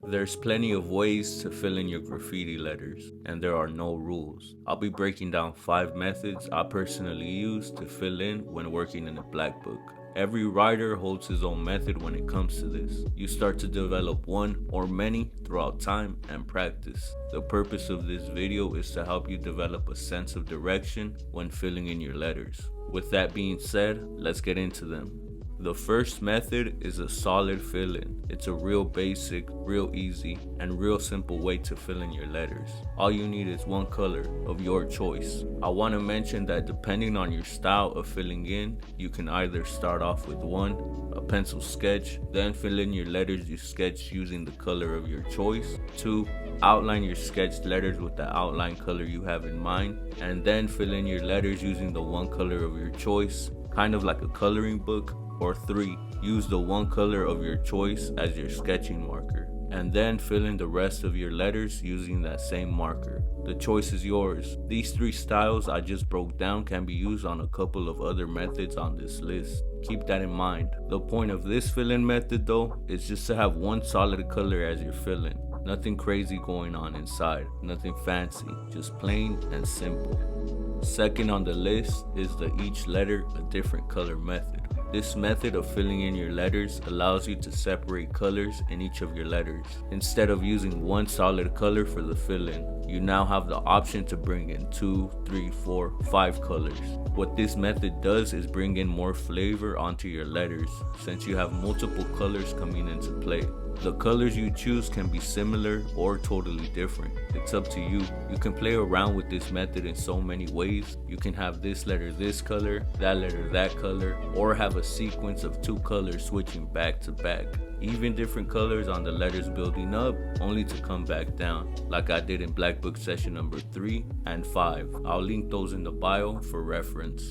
There's plenty of ways to fill in your graffiti letters, and there are no rules. I'll be breaking down 5 methods I personally use to fill in when working in a Blackbook. Every writer holds his own method when it comes to this. You start to develop one or many throughout time and practice. The purpose of this video is to help you develop a sense of direction when filling in your letters. With that being said, let's get into them. The first method is a solid fill-in. It's a real basic, real easy, and real simple way to fill in your letters. All you need is one color of your choice. I want to mention that depending on your style of filling in, you can either start off with a pencil sketch, then fill in your letters you sketch using the color of your choice. 2, outline your sketched letters with the outline color you have in mind, and then fill in your letters using the one color of your choice, kind of like a coloring book. Or 3, use the one color of your choice as your sketching marker, and then fill in the rest of your letters using that same marker. The choice is yours. These 3 styles I just broke down can be used on a couple of other methods on this list. Keep that in mind. The point of this fill-in method though is just to have one solid color as your fill-in. Nothing crazy going on inside, nothing fancy, just plain and simple. Second on the list is the each letter a different color method. This method of filling in your letters allows you to separate colors in each of your letters. Instead of using one solid color for the fill-in, you now have the option to bring in 2, 3, 4, 5 colors. What this method does is bring in more flavor onto your letters, since you have multiple colors coming into play. The colors you choose can be similar or totally different. It's up to you. You can play around with this method in so many ways. You can have this letter this color, that letter that color, or have a sequence of 2 colors switching back to back. Even different colors on the letters building up, only to come back down, like I did in Blackbook session number 3 and 5. I'll link those in the bio for reference.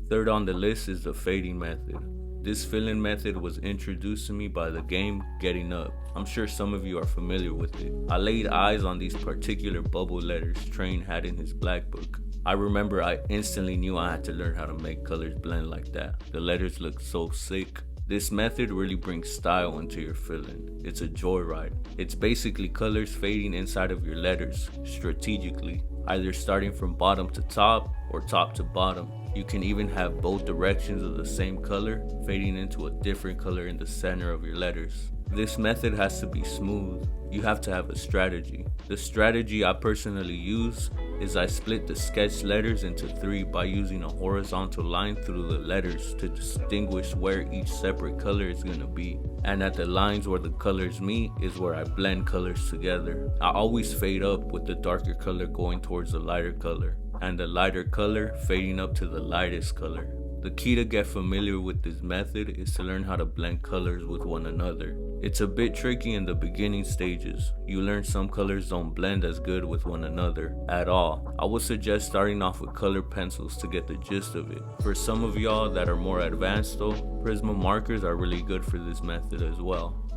Third on the list is the fading method. This fill-in method was introduced to me by the game Getting Up. I'm sure some of you are familiar with it. I laid eyes on these particular bubble letters Train had in his Blackbook. I remember I instantly knew I had to learn how to make colors blend like that. The letters looked so sick. This method really brings style into your fill-in. It's a joyride. It's basically colors fading inside of your letters strategically, either starting from bottom to top or top to bottom. You can even have both directions of the same color fading into a different color in the center of your letters. This method has to be smooth. You have to have a strategy. The strategy I personally use is I split the sketched letters into 3 by using a horizontal line through the letters to distinguish where each separate color is going to be. And at the lines where the colors meet is where I blend colors together. I always fade up with the darker color going towards the lighter color, and the lighter color fading up to the lightest color. The key to get familiar with this method is to learn how to blend colors with one another. It's a bit tricky in the beginning stages. You learn some colors don't blend as good with one another at all. I would suggest starting off with colored pencils to get the gist of it. For some of y'all that are more advanced though, Prisma markers are really good for this method as well.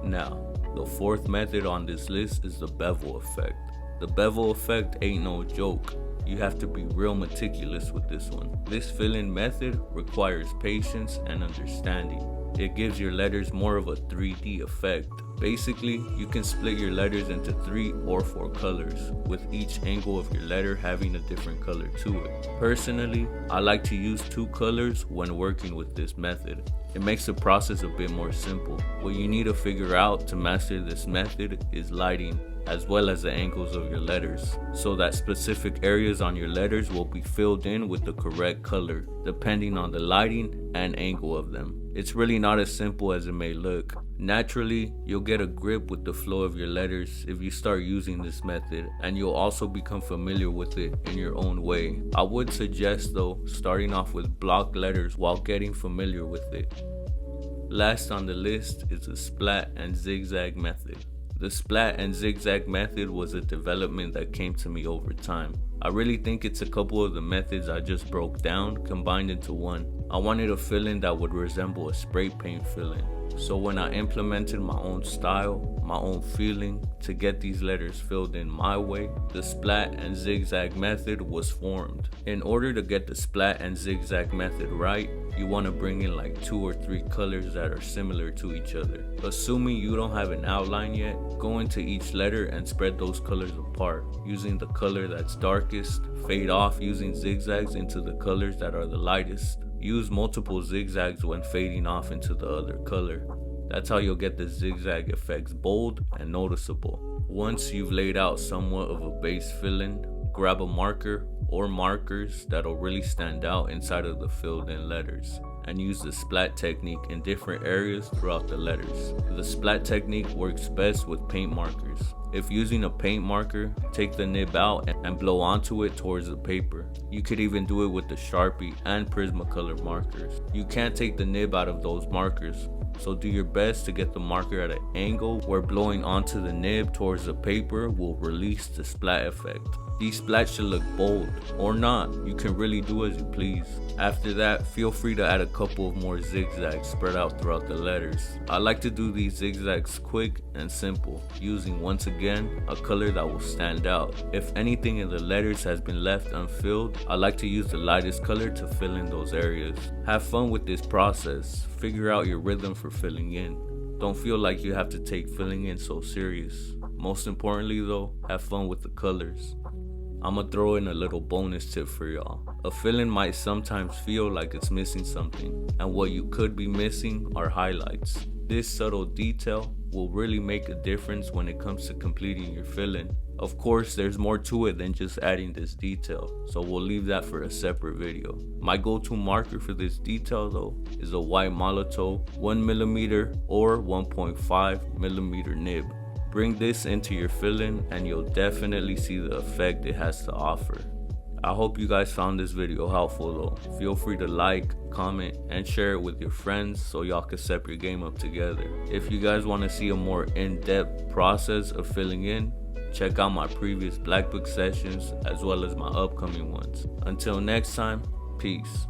Now, the 4th method on this list is the Bevel Effect. The Bevel Effect ain't no joke. You have to be real meticulous with this one. This fill-in method requires patience and understanding. It gives your letters more of a 3D effect. Basically, you can split your letters into 3 or 4 colors, with each angle of your letter having a different color to it. Personally, I like to use 2 colors when working with this method. It makes the process a bit more simple. What you need to figure out to master this method is lighting, as well as the angles of your letters, so that specific areas on your letters will be filled in with the correct color, depending on the lighting and angle of them. It's really not as simple as it may look. Naturally, you'll get a grip with the flow of your letters if you start using this method, and you'll also become familiar with it in your own way. I would suggest though, starting off with block letters while getting familiar with it. Last on the list is the Splat and ZigZag method. The Splat and ZigZag method was a development that came to me over time. I really think it's a couple of the methods I just broke down combined into one. I wanted a fill-in that would resemble a spray paint fill-in. So when I implemented my own style, my own feeling to get these letters filled in my way, the splat and zigzag method was formed. In order to get the splat and zigzag method right, you want to bring in like 2 or 3 colors that are similar to each other. Assuming you don't have an outline yet, go into each letter and spread those colors apart. Using the color that's darkest, fade off using zigzags into the colors that are the lightest. Use multiple zigzags when fading off into the other color. That's how you'll get the zigzag effects bold and noticeable. Once you've laid out somewhat of a base fill-in, grab a marker or markers that'll really stand out inside of the filled in letters, and use the splat technique in different areas throughout the letters. The splat technique works best with paint markers. If using a paint marker, take the nib out and blow onto it towards the paper. You could even do it with the Sharpie and Prismacolor markers. You can't take the nib out of those markers, so do your best to get the marker at an angle where blowing onto the nib towards the paper will release the splat effect. These splats should look bold, or not, you can really do as you please. After that, feel free to add a couple of more zigzags spread out throughout the letters. I like to do these zigzags quick and simple, using once again a color that will stand out. If anything in the letters has been left unfilled, I like to use the lightest color to fill in those areas. Have fun with this process, figure out your rhythm for filling in. Don't feel like you have to take filling in so serious. Most importantly though, have fun with the colors. I'ma throw in a little bonus tip for y'all. A fill-in might sometimes feel like it's missing something, and what you could be missing are highlights. This subtle detail will really make a difference when it comes to completing your fill-in. Of course, there's more to it than just adding this detail, so we'll leave that for a separate video. My go-to marker for this detail though is a white Molotow 1mm or 1.5mm nib. Bring this into your fill-in and you'll definitely see the effect it has to offer. I hope you guys found this video helpful though. Feel free to like, comment, and share it with your friends so y'all can step your game up together. If you guys want to see a more in-depth process of filling in, check out my previous Blackbook sessions as well as my upcoming ones. Until next time, peace.